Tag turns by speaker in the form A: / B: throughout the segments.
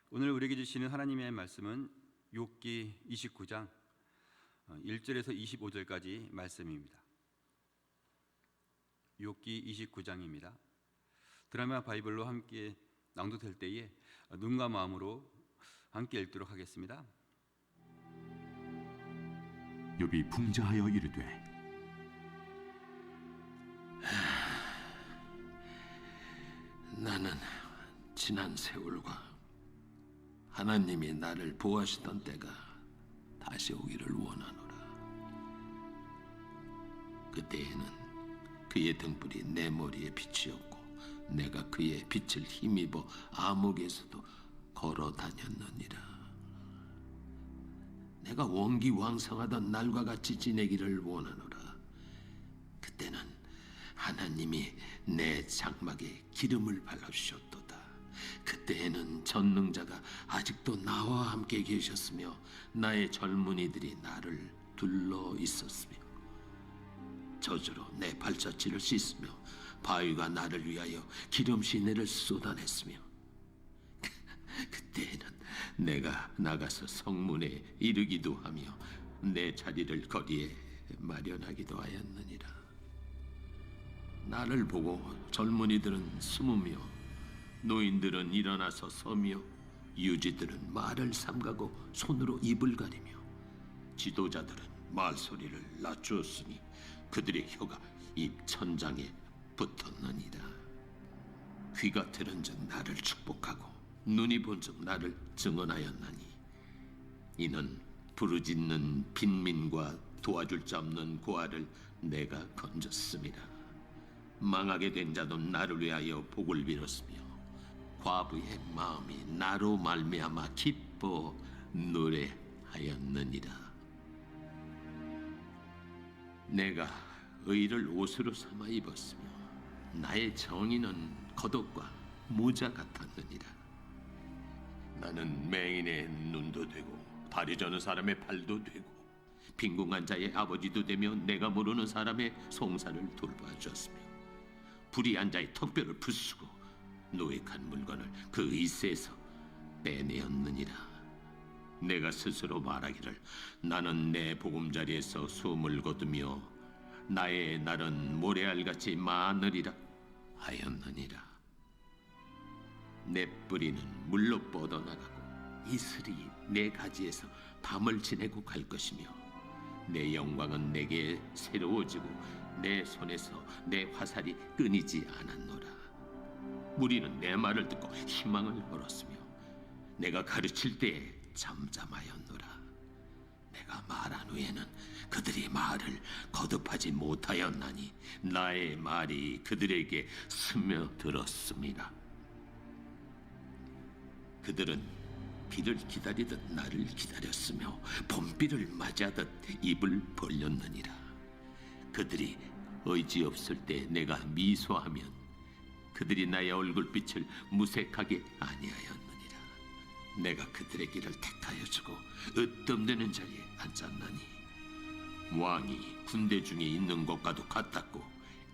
A: 오늘 우리에게 주시는 하나님의 말씀은 욥기 29장 1절에서 25절까지 말씀입니다. 욥기 29장입니다. 드라마 바이블로 함께 낭독될 때에 눈과 마음으로 함께 읽도록 하겠습니다.
B: 욥이 풍자하여 이르되
C: 나는 지난 세월과 하나님이 나를 보호하시던 때가 다시 오기를 원하노라. 그때에는 그의 등불이 내 머리에 빛이었고 내가 그의 빛을 힘입어 암흑에서도 걸어 다녔느니라. 내가 원기왕성하던 날과 같이 지내기를 원하노라. 그때는 하나님이 내 장막에 기름을 발라주셨도다. 그때에는 전능자가 아직도 나와 함께 계셨으며 나의 젊은이들이 나를 둘러 있었으며 저주로 내 발자취를 씻으며 바위가 나를 위하여 기름 시내를 쏟아냈으며 그때에는 내가 나가서 성문에 이르기도 하며 내 자리를 거리에 마련하기도 하였느니라. 나를 보고 젊은이들은 숨으며 노인들은 일어나서 서며 유지들은 말을 삼가고 손으로 입을 가리며 지도자들은 말소리를 낮추었으니 그들의 혀가 입 천장에 붙었느니라. 귀가 들은즉 나를 축복하고 눈이 본즉 나를 증언하였나니 이는 부르짖는 빈민과 도와줄 자 없는 고아를 내가 건졌음이라. 망하게 된 자도 나를 위하여 복을 빌었으며 과부의 마음이 나로 말미암아 기뻐 노래하였느니라. 내가 의를 옷으로 삼아 입었으며 나의 정의는 겉옷과 모자 같았느니라. 나는 맹인의 눈도 되고 다리 저는 사람의 발도 되고 빈궁한 자의 아버지도 되며 내가 모르는 사람의 송사를 돌봐주었으며 불의한 자의 턱뼈를 부수고 노획한 물건을 그 이새에서 빼내었느니라. 내가 스스로 말하기를 나는 내 보금자리에서 숨을 거두며 나의 날은 모래알같이 많으리라 하였느니라. 내 뿌리는 물로 뻗어나가고 이슬이 내 가지에서 밤을 지내고 갈 것이며 내 영광은 내게 새로워지고 내 손에서 내 화살이 끊이지 않았노라. 무리는 내 말을 듣고 희망을 걸었으며 내가 가르칠 때에 잠잠하였노라. 내가 말한 후에는 그들이 말을 거듭하지 못하였나니 나의 말이 그들에게 스며들었습니다. 그들은 비를 기다리듯 나를 기다렸으며 봄비를 맞이하듯 입을 벌렸느니라. 그들이 의지없을 때 내가 미소하면 그들이 나의 얼굴빛을 무색하게 아니하였느니라. 내가 그들의 길을 택하여 주고 으뜸되는 자리에 앉았나니 왕이 군대 중에 있는 것과도 같았고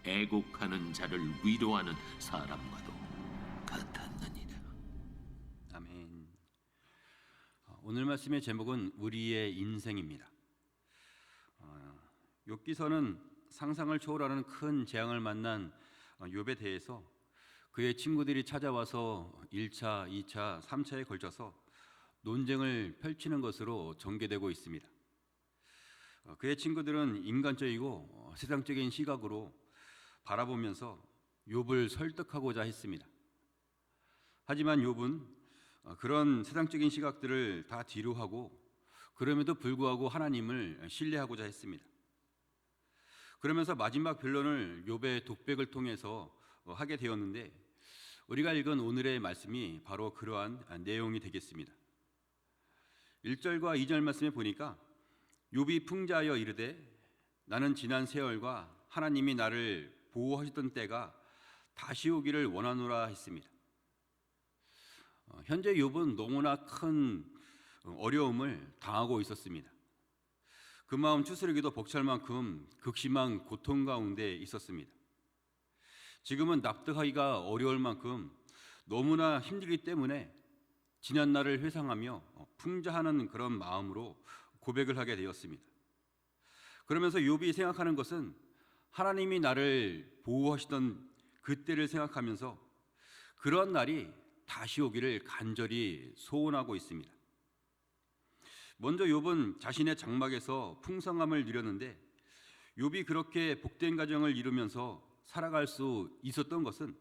C: 애곡하는 자를 위로하는 사람과도 같았느니라.
A: 아멘. 오늘 말씀의 제목은 우리의 인생입니다. 욥기서는 상상을 초월하는 큰 재앙을 만난 욥에 대해서 그의 친구들이 찾아와서 1차, 2차, 3차에 걸쳐서 논쟁을 펼치는 것으로 전개되고 있습니다. 그의 친구들은 인간적이고 세상적인 시각으로 바라보면서 욥을 설득하고자 했습니다. 하지만 욥은 그런 세상적인 시각들을 다 뒤로 하고 그럼에도 불구하고 하나님을 신뢰하고자 했습니다. 그러면서 마지막 변론을 욥의 독백을 통해서 하게 되었는데 우리가 읽은 오늘의 말씀이 바로 그러한 내용이 되겠습니다. 1절과 2절 말씀에 보니까 욥이 풍자하여 이르되 나는 지난 세월과 하나님이 나를 보호하시던 때가 다시 오기를 원하노라 했습니다. 현재 욥은 너무나 큰 어려움을 당하고 있었습니다. 그 마음 추스르기도 벅찰 만큼 극심한 고통 가운데 있었습니다. 지금은 납득하기가 어려울 만큼 너무나 힘들기 때문에 지난 날을 회상하며 풍자하는 그런 마음으로 고백을 하게 되었습니다. 그러면서 욥이 생각하는 것은 하나님이 나를 보호하시던 그때를 생각하면서 그런 날이 다시 오기를 간절히 소원하고 있습니다. 먼저 욥은 자신의 장막에서 풍성함을 누렸는데 욥이 그렇게 복된 가정을 이루면서 살아갈 수 있었던 것은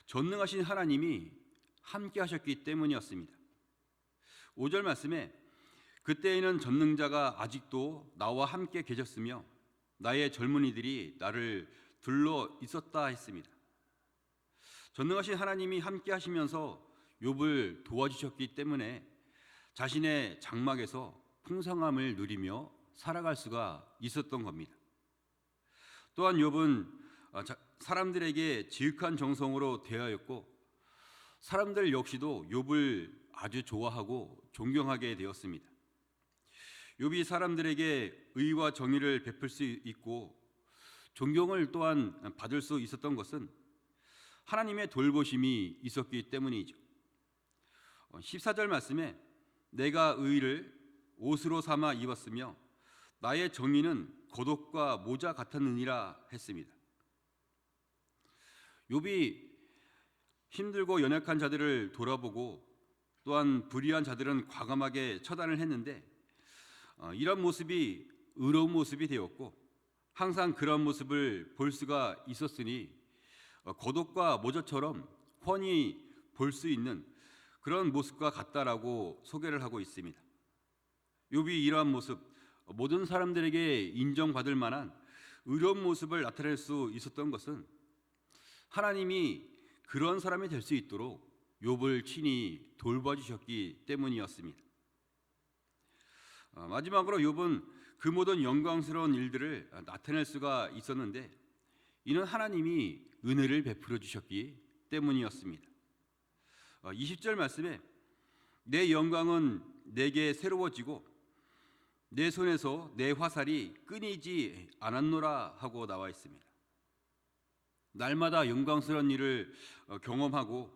A: 전능하신 하나님이 함께 하셨기 때문이었습니다. 5절 말씀에 그때에는 전능자가 아직도 나와 함께 계셨으며 나의 젊은이들이 나를 둘러 있었다 했습니다. 전능하신 하나님이 함께 하시면서 욥을 도와주셨기 때문에 자신의 장막에서 풍성함을 누리며 살아갈 수가 있었던 겁니다. 또한 욥은 사람들에게 지극한 정성으로 대하였고 사람들 역시도 욥을 아주 좋아하고 존경하게 되었습니다. 욥이 사람들에게 의와 정의를 베풀 수 있고 존경을 또한 받을 수 있었던 것은 하나님의 돌보심이 있었기 때문이죠. 14절 말씀에 내가 의를 옷으로 삼아 입었으며 나의 정의는 겉옷과 모자 같았느니라 했습니다. 욥이 힘들고 연약한 자들을 돌아보고 또한 불의한 자들은 과감하게 처단을 했는데 이런 모습이 의로운 모습이 되었고 항상 그런 모습을 볼 수가 있었으니 겉옷과 모자처럼 훤히 볼 수 있는 그런 모습과 같다라고 소개를 하고 있습니다. 욥이 이러한 모습, 모든 사람들에게 인정받을 만한 의로운 모습을 나타낼 수 있었던 것은 하나님이 그런 사람이 될 수 있도록 욥을 친히 돌봐주셨기 때문이었습니다. 마지막으로 욥은 그 모든 영광스러운 일들을 나타낼 수가 있었는데 이는 하나님이 은혜를 베풀어 주셨기 때문이었습니다. 20절 말씀에 내 영광은 내게 새로워지고 내 손에서 내 화살이 끊이지 않았노라 하고 나와 있습니다. 날마다 영광스러운 일을 경험하고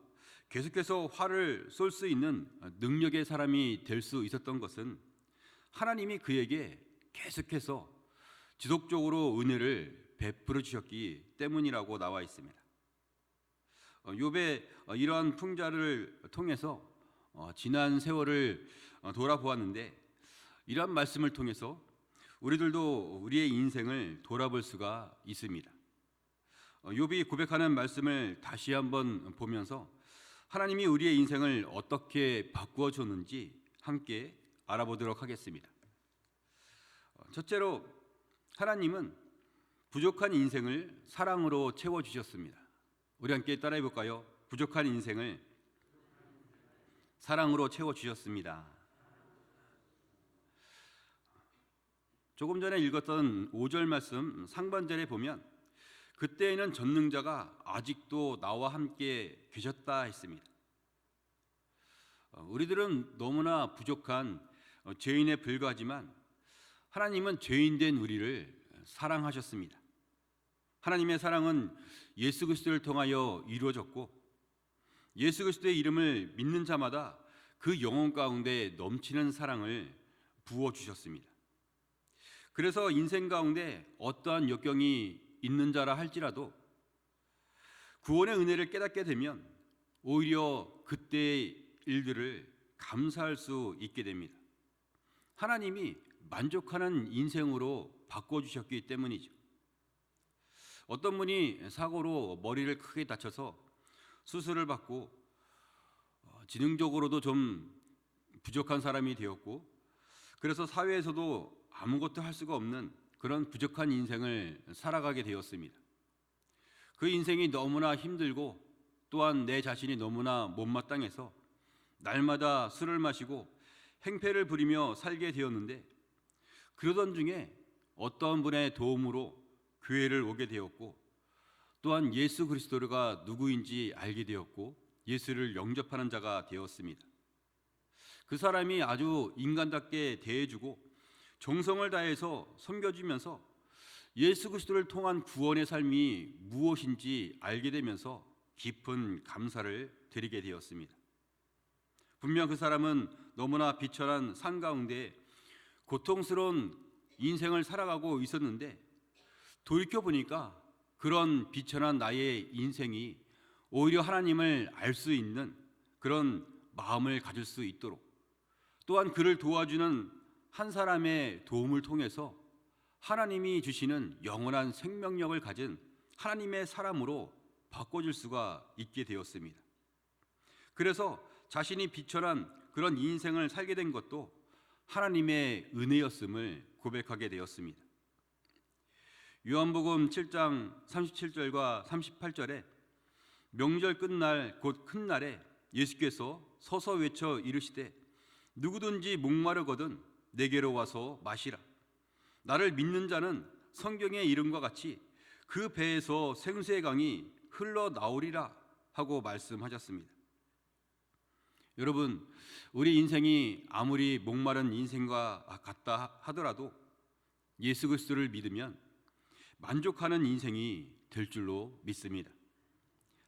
A: 계속해서 활을 쏠 수 있는 능력의 사람이 될 수 있었던 것은 하나님이 그에게 계속해서 지속적으로 은혜를 베풀어 주셨기 때문이라고 나와 있습니다. 욥의 이러한 풍자를 통해서 지난 세월을 돌아보았는데 이러한 말씀을 통해서 우리들도 우리의 인생을 돌아볼 수가 있습니다. 욥이 고백하는 말씀을 다시 한번 보면서 하나님이 우리의 인생을 어떻게 바꾸어 줬는지 함께 알아보도록 하겠습니다. 첫째로 하나님은 부족한 인생을 사랑으로 채워주셨습니다. 우리 함께 따라해 볼까요? 부족한 인생을 사랑으로 채워주셨습니다. 조금 전에 읽었던 5절 말씀 상반절에 보면 그때에는 전능자가 아직도 나와 함께 계셨다 했습니다. 우리들은 너무나 부족한 죄인에 불과하지만 하나님은 죄인된 우리를 사랑하셨습니다. 하나님의 사랑은 예수 그리스도를 통하여 이루어졌고 예수 그리스도의 이름을 믿는 자마다 그 영혼 가운데 넘치는 사랑을 부어주셨습니다. 그래서 인생 가운데 어떠한 역경이 있는 자라 할지라도 구원의 은혜를 깨닫게 되면 오히려 그때의 일들을 감사할 수 있게 됩니다. 하나님이 만족하는 인생으로 바꿔주셨기 때문이죠. 어떤 분이 사고로 머리를 크게 다쳐서 수술을 받고 지능적으로도 좀 부족한 사람이 되었고 그래서 사회에서도 아무것도 할 수가 없는 그런 부족한 인생을 살아가게 되었습니다. 그 인생이 너무나 힘들고 또한 내 자신이 너무나 못마땅해서 날마다 술을 마시고 행패를 부리며 살게 되었는데 그러던 중에 어떤 분의 도움으로 교회를 오게 되었고 또한 예수 그리스도가 누구인지 알게 되었고 예수를 영접하는 자가 되었습니다. 그 사람이 아주 인간답게 대해주고 정성을 다해서 섬겨주면서 예수 그리스도를 통한 구원의 삶이 무엇인지 알게 되면서 깊은 감사를 드리게 되었습니다. 분명 그 사람은 너무나 비천한 산 가운데 고통스러운 인생을 살아가고 있었는데 돌이켜 보니까 그런 비천한 나의 인생이 오히려 하나님을 알 수 있는 그런 마음을 가질 수 있도록, 또한 그를 도와주는 한 사람의 도움을 통해서 하나님이 주시는 영원한 생명력을 가진 하나님의 사람으로 바꿔줄 수가 있게 되었습니다. 그래서 자신이 비천한 그런 인생을 살게 된 것도 하나님의 은혜였음을 고백하게 되었습니다. 요한복음 7장 37절과 38절에 명절 끝날 곧 큰 날에 예수께서 서서 외쳐 이르시되 누구든지 목마르거든 내게로 와서 마시라. 나를 믿는 자는 성경의 이름과 같이 그 배에서 생수의 강이 흘러나오리라 하고 말씀하셨습니다. 여러분, 우리 인생이 아무리 목마른 인생과 같다 하더라도 예수 그리스도를 믿으면 만족하는 인생이 될 줄로 믿습니다.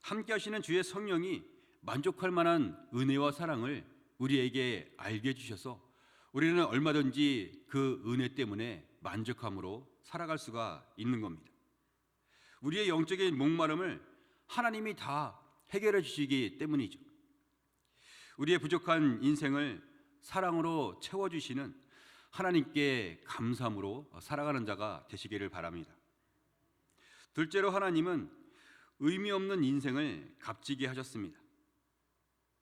A: 함께 하시는 주의 성령이 만족할 만한 은혜와 사랑을 우리에게 알게 해주셔서 우리는 얼마든지 그 은혜 때문에 만족함으로 살아갈 수가 있는 겁니다. 우리의 영적인 목마름을 하나님이 다 해결해 주시기 때문이죠. 우리의 부족한 인생을 사랑으로 채워주시는 하나님께 감사함으로 살아가는 자가 되시기를 바랍니다. 둘째로 하나님은 의미 없는 인생을 값지게 하셨습니다.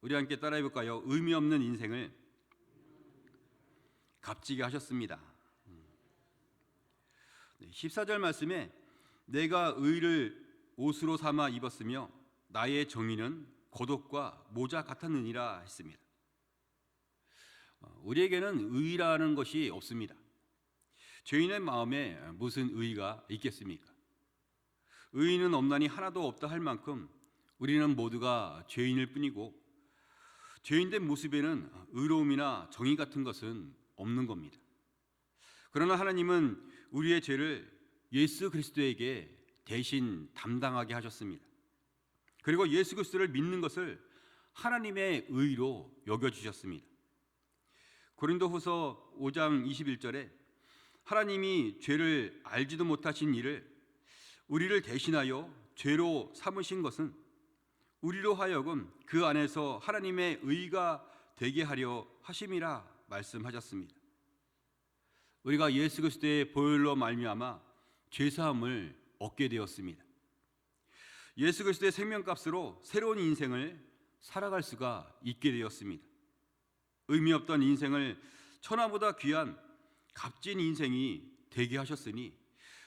A: 우리 함께 따라해 볼까요? 의미 없는 인생을 값지게 하셨습니다. 14절 말씀에 내가 의를 옷으로 삼아 입었으며 나의 정의는 겉옷과 모자 같았느니라 했습니다. 우리에게는 의라는 것이 없습니다. 죄인의 마음에 무슨 의가 있겠습니까? 의인은 없나니 하나도 없다 할 만큼 우리는 모두가 죄인일 뿐이고 죄인된 모습에는 의로움이나 정의 같은 것은 없는 겁니다. 그러나 하나님은 우리의 죄를 예수 그리스도에게 대신 담당하게 하셨습니다. 그리고 예수 그리스도를 믿는 것을 하나님의 의로 여겨주셨습니다. 고린도후서 5장 21절에 하나님이 죄를 알지도 못하신 이를 우리를 대신하여 죄로 삼으신 것은 우리로 하여금 그 안에서 하나님의 의가 되게 하려 하심이라 말씀하셨습니다. 우리가 예수 그리스도의 보혈로 말미암아 죄사함을 얻게 되었습니다. 예수 그리스도의 생명값으로 새로운 인생을 살아갈 수가 있게 되었습니다. 의미 없던 인생을 천하보다 귀한 값진 인생이 되게 하셨으니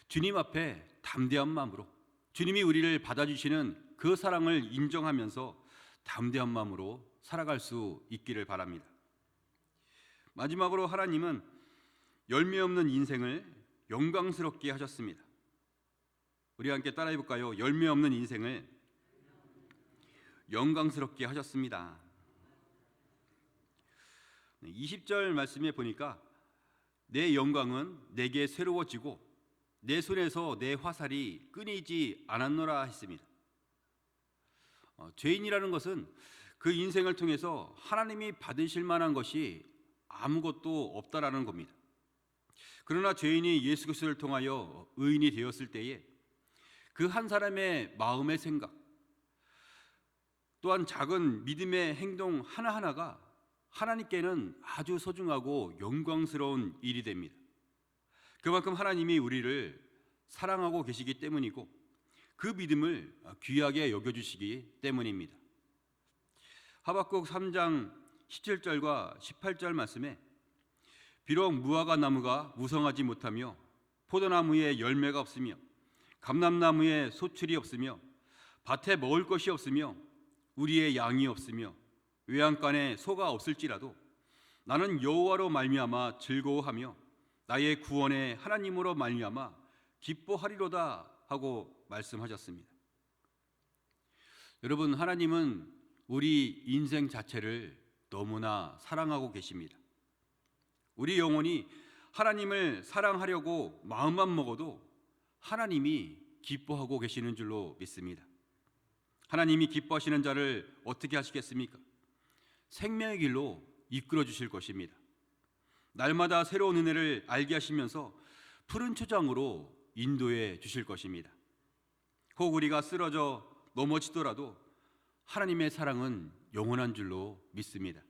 A: 주님 앞에 담대한 마음으로 주님이 우리를 받아주시는 그 사랑을 인정하면서 담대한 마음으로 살아갈 수 있기를 바랍니다. 마지막으로 하나님은 열매 없는 인생을 영광스럽게 하셨습니다. 우리 함께 따라해 볼까요? 열매 없는 인생을 영광스럽게 하셨습니다. 20절 말씀에 보니까 내 영광은 내게 새로워지고 내 손에서 내 화살이 끊이지 않았노라 했습니다. 죄인이라는 것은 그 인생을 통해서 하나님이 받으실 만한 것이 아무것도 없다라는 겁니다. 그러나 죄인이 예수 그리스도를 통하여 의인이 되었을 때에 그 한 사람의 마음의 생각 또한 작은 믿음의 행동 하나하나가 하나님께는 아주 소중하고 영광스러운 일이 됩니다. 그만큼 하나님이 우리를 사랑하고 계시기 때문이고 그 믿음을 귀하게 여겨주시기 때문입니다. 하박국 3장 17절과 18절 말씀에 비록 무화과 나무가 무성하지 못하며 포도나무에 열매가 없으며 감람나무에 소출이 없으며 밭에 먹을 것이 없으며 우리의 양이 없으며 외양간에 소가 없을지라도 나는 여호와로 말미암아 즐거워하며 나의 구원의 하나님으로 말미암아 기뻐하리로다 하고 말씀하셨습니다. 여러분, 하나님은 우리 인생 자체를 너무나 사랑하고 계십니다. 우리 영혼이 하나님을 사랑하려고 마음만 먹어도 하나님이 기뻐하고 계시는 줄로 믿습니다. 하나님이 기뻐하시는 자를 어떻게 하시겠습니까? 생명의 길로 이끌어 주실 것입니다. 날마다 새로운 은혜를 알게 하시면서 푸른 초장으로 인도해 주실 것입니다. 혹 우리가 쓰러져 넘어지더라도 하나님의 사랑은 영원한 줄로 믿습니다.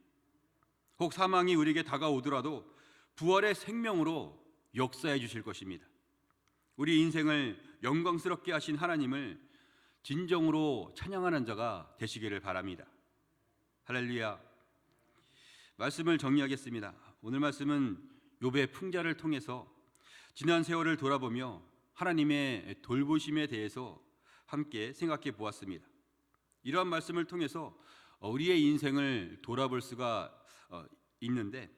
A: 혹 사망이 우리에게 다가오더라도 부활의 생명으로 역사해 주실 것입니다. 우리 인생을 영광스럽게 하신 하나님을 진정으로 찬양하는 자가 되시기를 바랍니다. 할렐루야. 말씀을 정리하겠습니다. 오늘 말씀은 욥의 풍자를 통해서 지난 세월을 돌아보며 하나님의 돌보심에 대해서 함께 생각해 보았습니다. 이러한 말씀을 통해서 우리의 인생을 돌아볼 수가 있는데,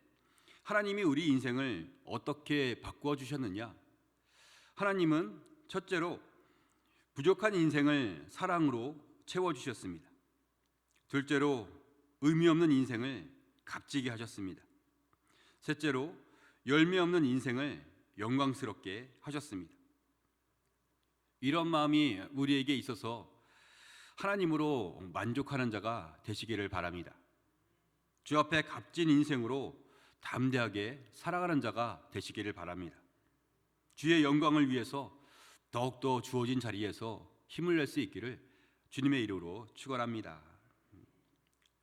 A: 하나님이 우리 인생을 어떻게 바꾸어 주셨느냐? 하나님은 첫째로 부족한 인생을 사랑으로 채워주셨습니다. 둘째로 의미 없는 인생을 값지게 하셨습니다. 셋째로 열매 없는 인생을 영광스럽게 하셨습니다. 이런 마음이 우리에게 있어서 하나님으로 만족하는 자가 되시기를 바랍니다. 주 앞에 값진 인생으로 담대하게 살아가는 자가 되시기를 바랍니다. 주의 영광을 위해서 더욱더 주어진 자리에서 힘을 낼 수 있기를 주님의 이름으로 축원합니다.